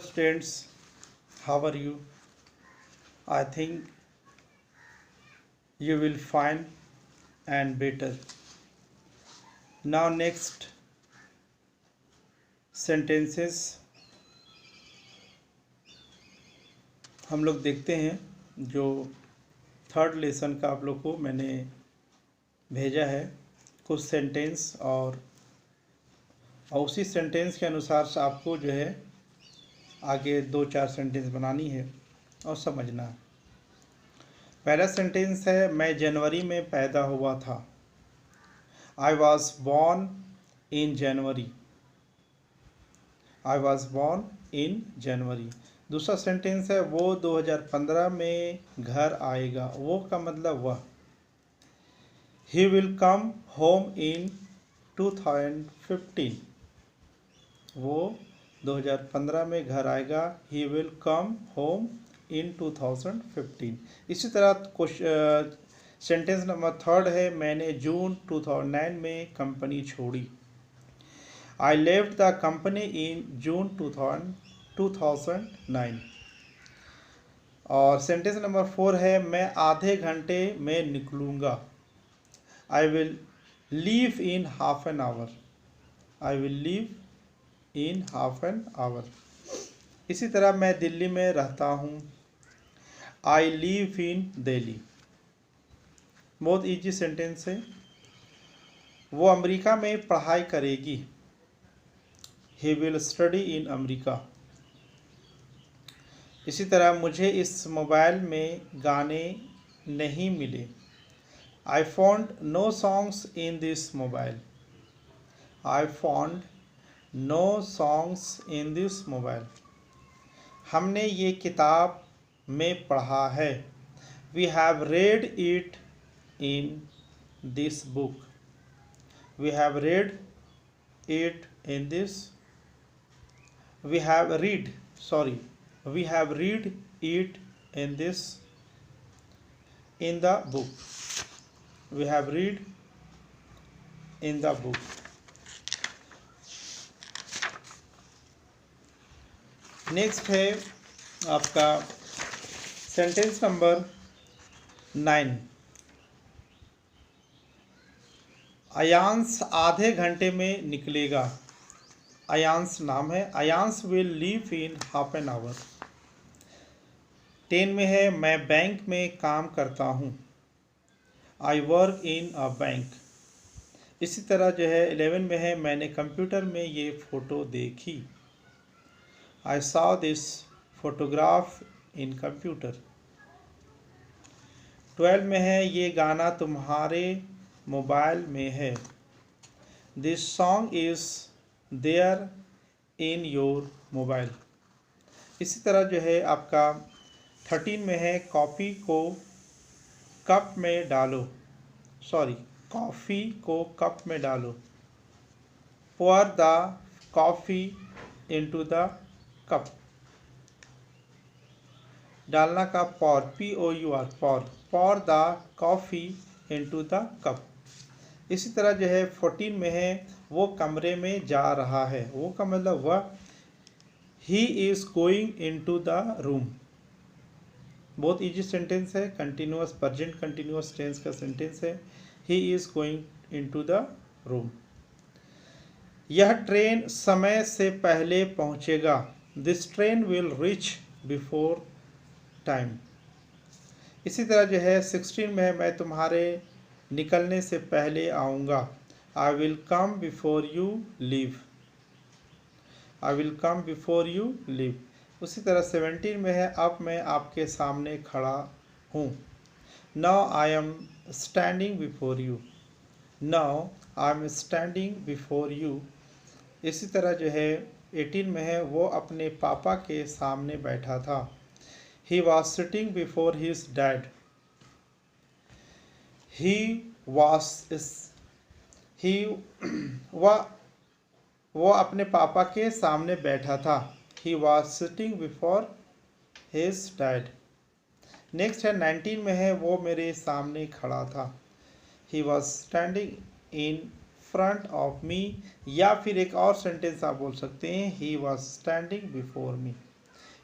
Students, how are you? I think you will fine and better. Now next sentences हम लोग देखते हैं जो थर्ड लेसन का आप लोग को मैंने भेजा है कुछ सेंटेंस और उसी सेंटेंस के अनुसार से आपको जो है आगे 2-4 सेंटेंस बनानी है और समझना है। पहला सेंटेंस है मैं जनवरी में पैदा हुआ था। I was born in January. I was born in January. दूसरा सेंटेंस है वो 2015 में घर आएगा। वो का मतलब वह। He will come home in 2015. वो 2015 में घर आएगा। He will come home in 2015. इसी तरह सेंटेंस नंबर थर्ड है मैंने जून 2009 में कंपनी छोड़ी। I left the company in June 2009. और सेंटेंस नंबर 4 है मैं आधे घंटे में निकलूँगा। I will leave in half an hour. I will leave in half an hour. इसी तरह मैं दिल्ली में रहता हूँ। I live in Delhi. बहुत इजी सेंटेंस है। वो अमेरिका में पढ़ाई करेगी। He will study in America. इसी तरह मुझे इस मोबाइल में गाने नहीं मिले। I found no songs in this mobile. I found no songs in this mobile. हमने ये किताब में पढ़ा है। We have read it in this book. We have read it in this. We have read it in this in the book. We have read in the book. Next है आपका sentence number 9। Ayansh आधे घंटे में निकलेगा। अयांश नाम है। Ayansh will leave in half an hour. 10 में है मैं बैंक में काम करता हूँ। I work in a bank. इसी तरह जो है 11 में है मैंने कंप्यूटर में ये फ़ोटो देखी। I saw this photograph in computer. 12 में है ये गाना तुम्हारे मोबाइल में है। This song is there in your mobile. इसी तरह जो है आपका 13 में है कॉफ़ी को कप में डालो। कॉफ़ी को कप में डालो। pour the coffee into the cup. डालना का pour, P-O-U-R, pour the coffee into the cup. इसी तरह जो है 14 में है वो कमरे में जा रहा है। वो का मतलब वह he is going into the room. बहुत इजी सेंटेंस है। कंटिन्यूअस प्रेजेंट कंटिन्यूअस टेंस का सेंटेंस है। he is going into the room. यह ट्रेन समय से पहले पहुंचेगा। This train will reach before time. इसी तरह जो है 16 में है मैं तुम्हारे निकलने से पहले आऊँगा। I will come before you leave. I will come before you leave. उसी तरह 17 में है अब मैं आपके सामने खड़ा हूँ। Now I am standing before you. Now I am standing before you. इसी तरह जो है 18 में है वो अपने पापा के सामने बैठा था। He was sitting before his dad. वो अपने पापा के सामने बैठा था। He was sitting before his dad. Next है 19 में है वो मेरे सामने खड़ा था। He was standing in front of me. या फिर एक और सेंटेंस आप बोल सकते हैं He was standing before me.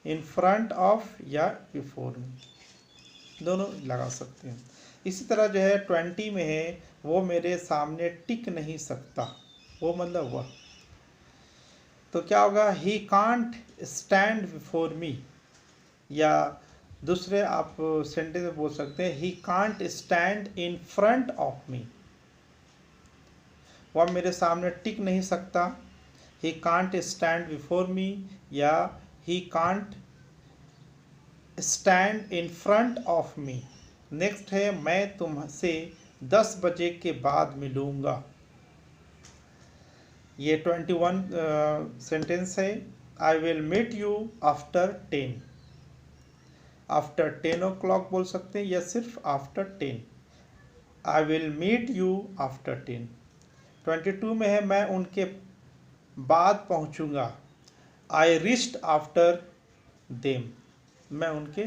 In front of या बिफोर मी, दोनों लगा सकते हैं। इसी तरह जो है 20 में है वो मेरे सामने टिक नहीं सकता, वो मतलब वह, तो क्या होगा, he can't stand before me, या दूसरे आप सेंटेंस में बोल सकते हैं he can't stand in front of me, वह मेरे सामने टिक नहीं सकता, he can't stand before me, या he can't stand in front of me. Next है मैं तुमसे 10 बजे के बाद मिलूंगा, ये 21 सेंटेंस है। I will meet you after 10, after 10 o'clock बोल सकते हैं या सिर्फ after 10, I will meet you after 10। 22 में है मैं उनके बाद पहुंचूंगा, आई रीच्ड आफ्टर देम, मैं उनके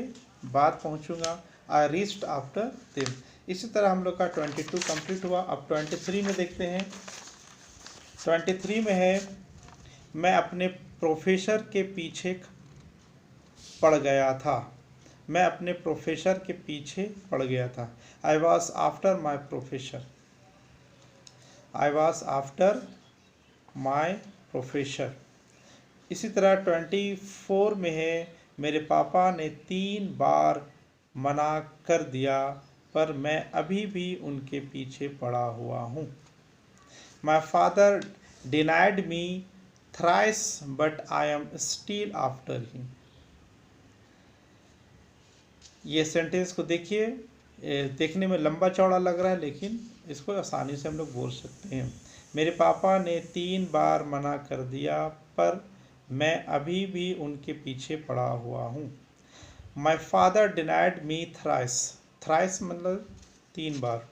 बाद पहुंचूंगा, आई रीच्ड आफ्टर देम। इसी तरह हम लोग का 22 कंप्लीट हुआ। अब 23 में देखते हैं। 23 में है मैं अपने प्रोफेसर के पीछे पड़ गया था, मैं अपने प्रोफेसर के पीछे पड़ गया था, I was after my professor, I was after my professor. इसी तरह 24 में है मेरे पापा ने 3 बार मना कर दिया पर मैं अभी भी उनके पीछे पड़ा हुआ हूँ, my father denied me thrice but I am still after him. ये सेंटेंस को देखिए, देखने में लंबा चौड़ा लग रहा है लेकिन इसको आसानी से हम लोग बोल सकते हैं। मेरे पापा ने 3 बार मना कर दिया पर मैं अभी भी उनके पीछे पड़ा हुआ हूँ, my father denied me thrice, thrice मतलब 3 बार,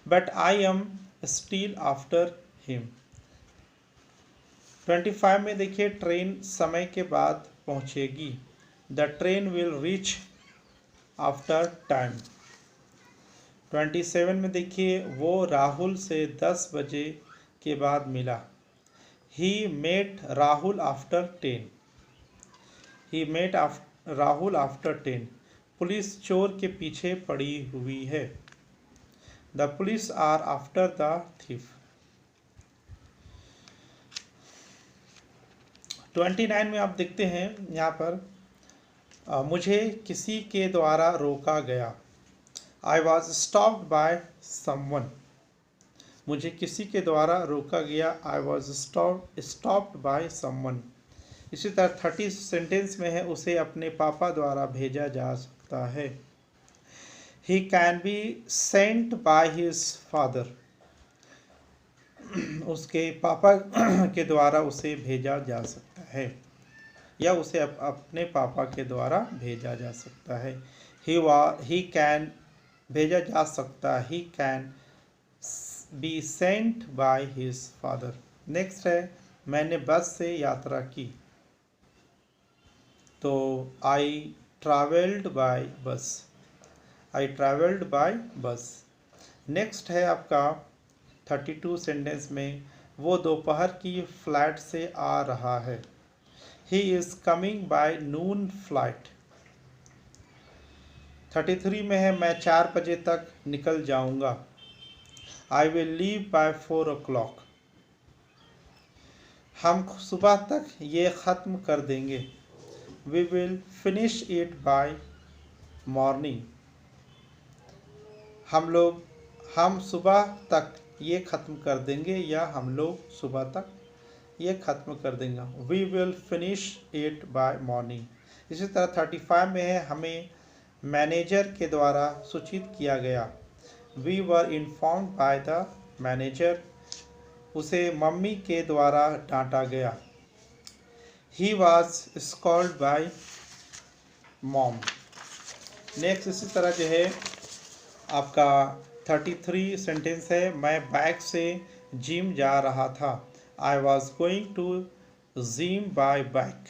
but I am still after him. 25 में देखिए ट्रेन समय के बाद पहुँचेगी, the train will reach after time. 27 में देखिए वो राहुल से 10 बजे के बाद मिला, he met Rahul after 10, he met Rahul after 10। Police चोर के पीछे पड़ी हुई है, the police are after the thief. 29 में आप देखते हैं यहाँ पर मुझे किसी के द्वारा रोका गया, I was stopped by someone, मुझे किसी के द्वारा रोका गया, I was stopped by someone. इसी तरह 30 सेंटेंस में है उसे अपने पापा द्वारा भेजा जा सकता है, he can be sent by his father, उसके पापा के द्वारा उसे भेजा जा सकता है या उसे अपने पापा के द्वारा भेजा जा सकता है। ही कैन भेजा जा सकता, he can be sent by his father. Next है मैंने बस से यात्रा की, तो आई ट्रैवल्ड बाय बस, आई ट्रैवल्ड बाय बस। नेक्स्ट है आपका 32 सेंटेंस में वो दोपहर की फ्लाइट से आ रहा है, he is coming by noon flight. 33 में है मैं 4 बजे तक निकल जाऊंगा, I will leave bye 4 o'clock, हम सुबह तक ये ख़त्म कर देंगे, we will finish it by morning, हम सुबह तक ये ख़त्म कर देंगे या हम लोग सुबह तक ये ख़त्म कर देंगे, we will finish it by morning. इसी तरह 35 में है हमें मैनेजर के द्वारा सूचित किया गया, we were informed by the manager, उसे मम्मी के द्वारा डांटा गया, he was scolded by mom. Next इसी तरह जो है आपका 33 सेंटेंस है मैं बाइक से जिम जा रहा था, I was going to gym by bike,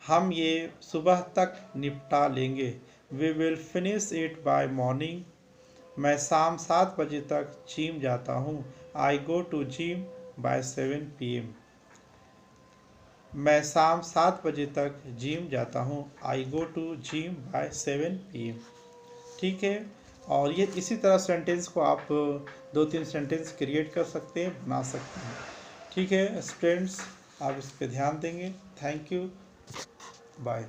हम ये सुबह तक निपटा लेंगे, we will finish it by morning, मैं शाम 7 बजे तक जिम जाता हूँ, I go to gym by 7 PM। मैं शाम 7 बजे तक जिम जाता हूँ। I go to gym by 7 PM। ठीक है। और ये इसी तरह सेंटेंस को आप 2-3 सेंटेंस क्रिएट कर सकते हैं, बना सकते हैं। ठीक है स्टूडेंट्स, आप इस पे ध्यान देंगे। Thank you, bye.